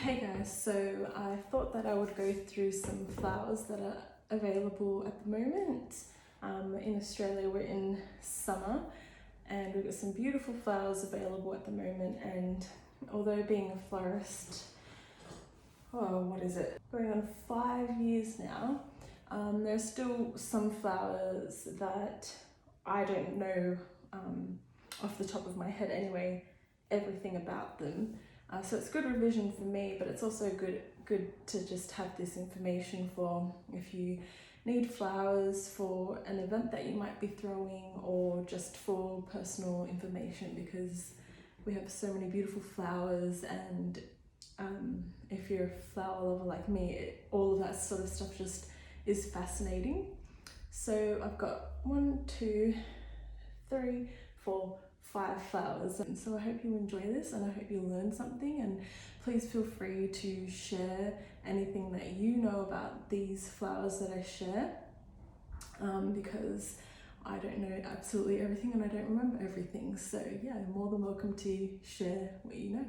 Hey guys, so I thought that I would go through some flowers that are available at the moment. In Australia we're in summer and we've got some beautiful flowers available at the moment, and although being a florist, what is it, going on 5 years now, there's still some flowers that I don't know off the top of my head anyway, everything about them. So it's good revision for me, but it's also good to just have this information for if you need flowers for an event that you might be throwing, or just for personal information, because we have so many beautiful flowers, and if you're a flower lover like me, all of that sort of stuff just is fascinating. So I've got 1, 2, 3, 4, 5 flowers, and so I hope you enjoy this and I hope you learn something, and please feel free to share anything that you know about these flowers that I share, because I don't know absolutely everything and I don't remember everything, so yeah, you're more than welcome to share what you know.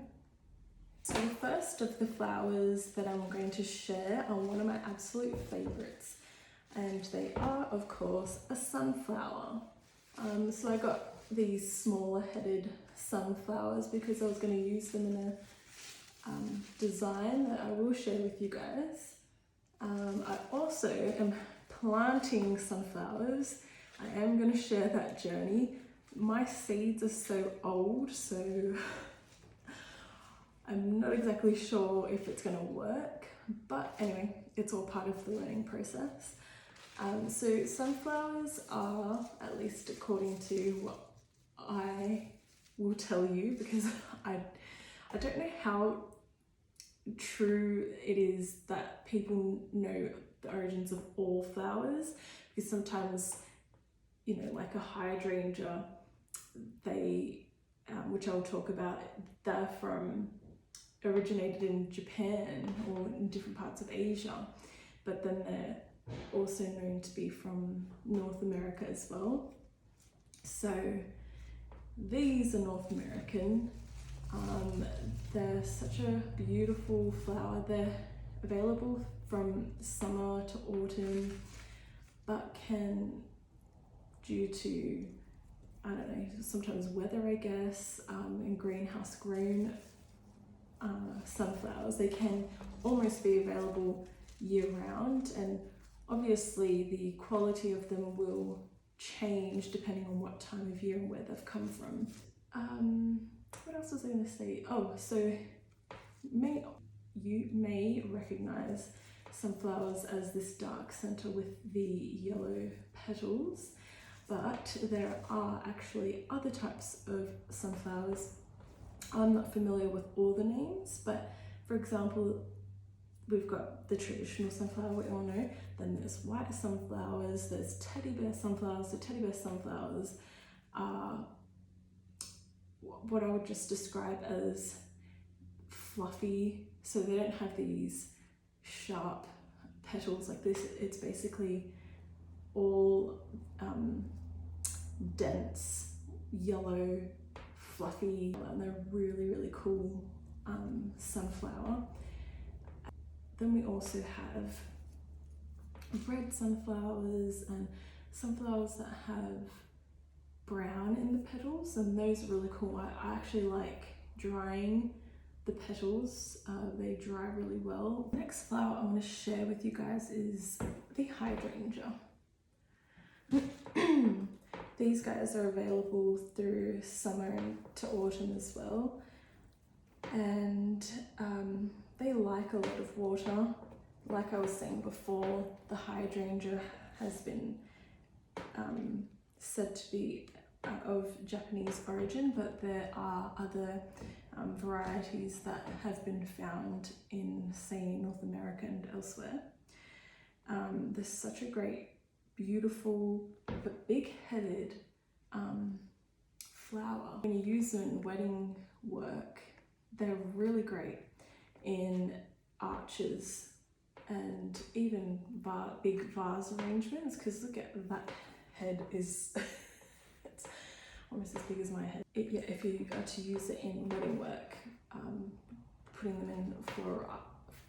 So the first of the flowers that I'm going to share are one of my absolute favourites, and they are of course a sunflower. So I got these smaller headed sunflowers because I was going to use them in a design that I will share with you guys. I also am planting sunflowers. I am going to share that journey. My seeds are so old, so I'm not exactly sure if it's going to work, but anyway, it's all part of the learning process. So sunflowers are, at least according to what I will tell you, because I don't know how true it is that people know the origins of all flowers, because sometimes, you know, like a hydrangea, they, which I'll talk about, they're originated in Japan or in different parts of Asia, but then they're also known to be from North America as well. So these are North American. They're such a beautiful flower. They're available from summer to autumn, but can, due to, I don't know, sometimes weather, I guess, and greenhouse grown sunflowers, they can almost be available year round, and obviously the quality of them will change depending on what time of year and where they've come from. What else was I going to say? Oh, so you may recognize sunflowers as this dark center with the yellow petals, but there are actually other types of sunflowers. I'm not familiar with all the names, but for example, we've got the traditional sunflower we all know, then there's white sunflowers, there's teddy bear sunflowers. The teddy bear sunflowers are what I would just describe as fluffy, so they don't have these sharp petals like this. It's basically all dense, yellow, fluffy, and they're really cool sunflower. Then we also have red sunflowers and sunflowers that have brown in the petals, and those are really cool. I actually like drying the petals. They dry really well. The next flower I'm going to share with you guys is the hydrangea. These guys are available through summer to autumn as well, and they like a lot of water. Like I was saying before, the hydrangea has been said to be of Japanese origin, but there are other varieties that have been found in, say, North America and elsewhere. There's such a great, beautiful, but big-headed flower. When you use them in wedding work, they're really great in arches and even big vase arrangements, because look at that head is it's almost as big as my head. If you are to use it in wedding work, putting them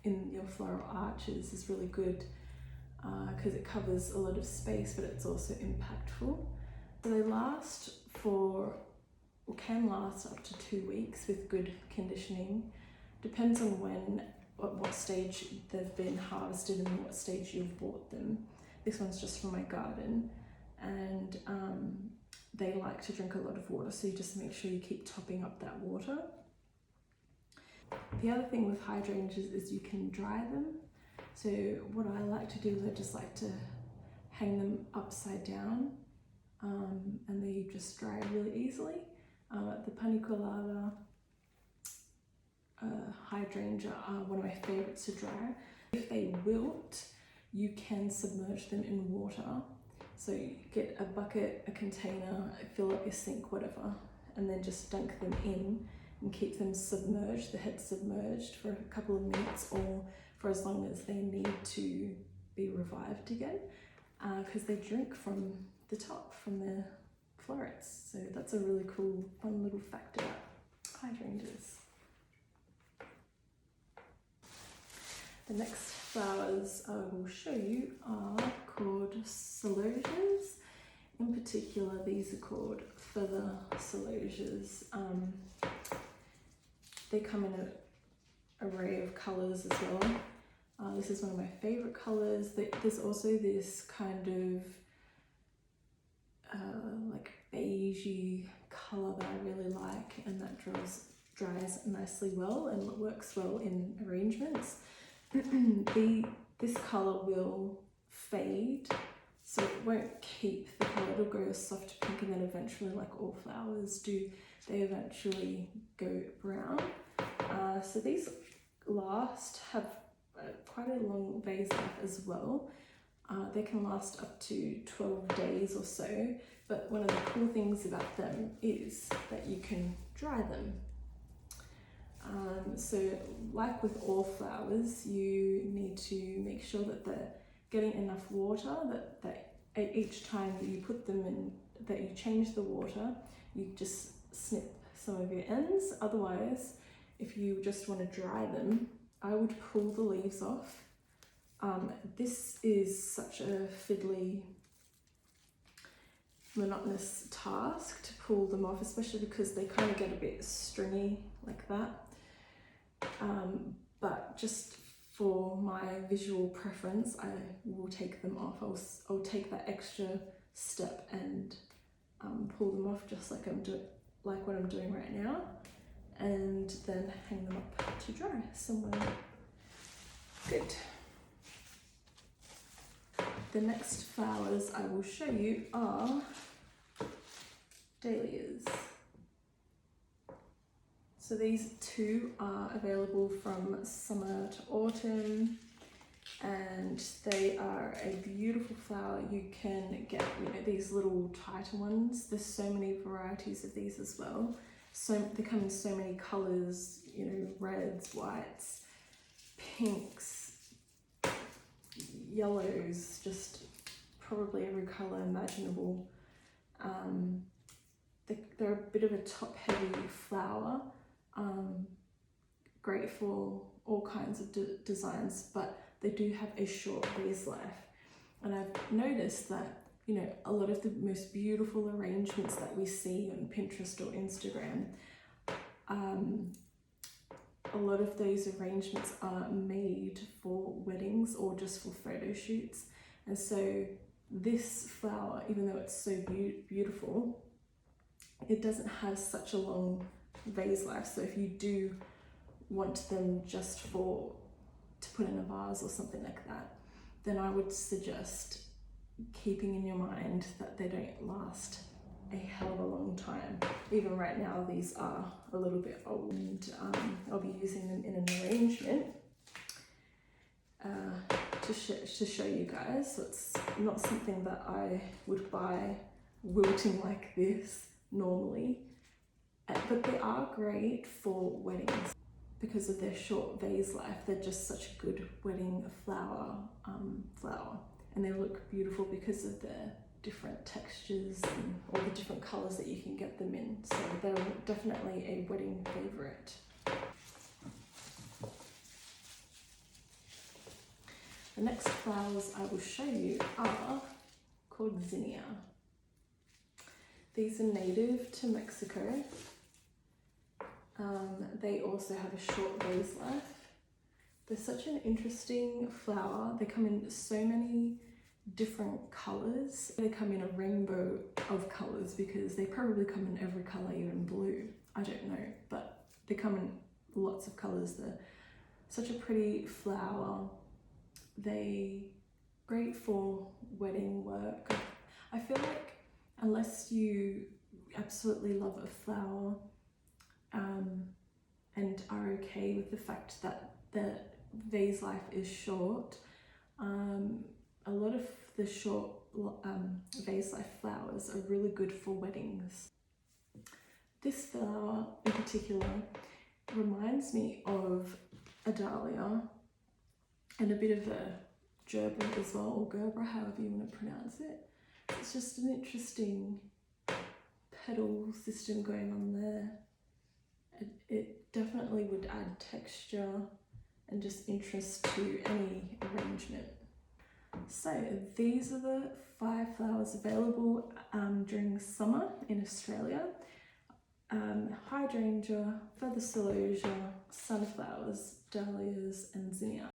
in your floral arches is really good because it covers a lot of space, but it's also impactful. So they last for, or can last up to 2 weeks with good conditioning. Depends on at what stage they've been harvested and what stage you've bought them. This one's just from my garden, and they like to drink a lot of water, so you just make sure you keep topping up that water. The other thing with hydrangeas is you can dry them. So what I like to do is I just like to hang them upside down, and they just dry really easily. The paniculata hydrangea are one of my favorites to dry. If they wilt, you can submerge them in water. So you get a bucket, a container, fill up your sink, whatever, and then just dunk them in and keep them submerged, the head submerged for a couple of minutes or for as long as they need to be revived again, because they drink from the top, from the florets. So that's a really cool, fun little fact about hydrangeas. The next flowers I will show you are called celosias. In particular, these are called feather celosias. They come in an array of colours as well. This is one of my favourite colours. There's also this kind of like beigey colour that I really like, and that dries nicely well and works well in arrangements. This colour will fade, so it won't keep the colour. It'll go a soft pink, and then eventually, like all flowers do, they eventually go brown. So these have quite a long vase life as well. They can last up to 12 days or so, but one of the cool things about them is that you can dry them. So like with all flowers, you need to make sure that they're getting enough water, that each time that you put them in, that you change the water, you just snip some of your ends. Otherwise, if you just want to dry them, I would pull the leaves off. This is such a fiddly, monotonous task to pull them off, especially because they kind of get a bit stringy like that. But just for my visual preference, I will take them off. I'll take that extra step and pull them off just like what I'm doing right now, and then hang them up to dry somewhere. Good. The next flowers I will show you are dahlias. So these two are available from summer to autumn, and they are a beautiful flower. You can get, these little tighter ones. There's so many varieties of these as well. So they come in so many colors, reds, whites, pinks, yellows, just probably every color imaginable. They're a bit of a top-heavy flower. Great for all kinds of designs, but they do have a short vase life. And I've noticed that, a lot of the most beautiful arrangements that we see on Pinterest or Instagram, a lot of those arrangements are made for weddings or just for photo shoots. And so this flower, even though it's so beautiful, it doesn't have such a long vase life. So if you do want them just to put in a vase or something like that, then I would suggest keeping in your mind that they don't last a hell of a long time. Even right now, these are a little bit old, and I'll be using them in an arrangement to show you guys. So it's not something that I would buy wilting like this normally, but they are great for weddings because of their short vase life. They're just such a good wedding flower, and they look beautiful because of their different textures and all the different colors that you can get them in. So they're definitely a wedding favorite. The next flowers I will show you are called zinnia. These are native to Mexico. They also have a short vase life. They're such an interesting flower. They come in so many different colours. They come in a rainbow of colours because they probably come in every colour, even blue. I don't know, but they come in lots of colours. They're such a pretty flower. They great for wedding work. I feel like unless you absolutely love a flower and are okay with the fact that the vase life is short, a lot of the short vase life flowers are really good for weddings. This flower in particular reminds me of a dahlia and a bit of a gerbera as well, or gerbera, however you want to pronounce it. It's just an interesting petal system going on there. It definitely would add texture and just interest to any arrangement. So these are the 5 flowers available during summer in Australia. Hydrangea, feather celosia, sunflowers, dahlias and zinnia.